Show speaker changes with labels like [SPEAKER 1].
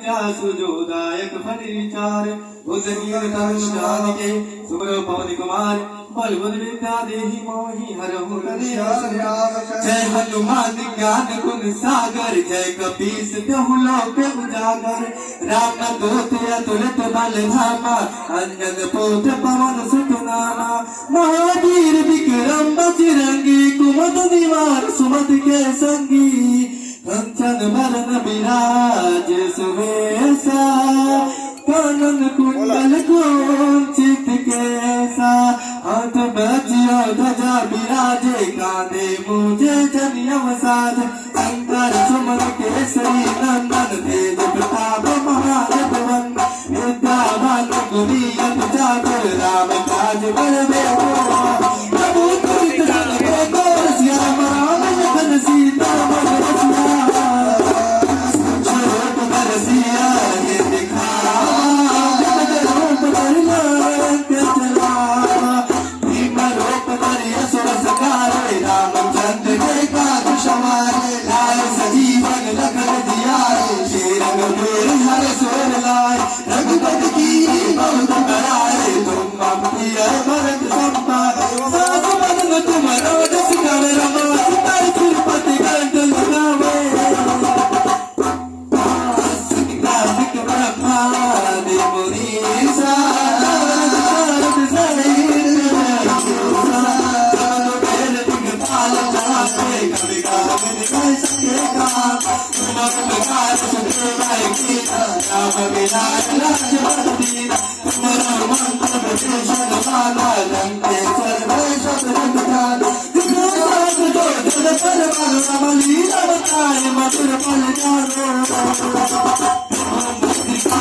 [SPEAKER 1] सुजोदायक फलिचार उदगीर तरुणान के सुब्र पवन कुमार बलबुद विद्या देहि मोहि हरहु कलेश जय हनुमान ज्ञान गुण सागर जय कपीस देहु लोक उजागर राम दूत अतुलित बल धामा अंजन पुत्र पवन सुत नामा महावीर विक्रम बजरंगी कुमद निवार सुमद के संगी कंचन बरन विराज सुवेशा कानन कुंडल कुंचित केसा हाथ बजिया ध्वजा विराजे कांधे मुझे जनियम साध शंकर सुमन केसरी नंदन तेज प्रताप महाजगवन विद्यावान गुणी अति चातुर राम काज बल बेगो प्रभु तुलित जन को श्याम राम लखन सीता मन रसिया स्वरूप कर सिया ये दिखावा रूप धरना के चलावा भीम रूप धरि असुर सकारे रामचंद्र के काज सवारे लाए सजीवन लखन जियाए शेर गंभीर हर सोर लाए रघुपति की बहुत कराए तुम मम प्रिय भरत संपाद साधु बदन तुम रोजस कर रमा सिताई तिरुपति कंठ लगावे सिकंदिक ब्रह्मादि मुनीसा नारद शरीर बेर दिगपाल चाहे कवि गावन कह सकेगा तुम प्रकार सुदेवाय की राम विलास राजपति तुम्हारा मंत्र विभीषण माला लंकेश्वर में शत्रु घात साथ दो जल पर राम लीला बताए मधुर पल जानो ओम भक्ति का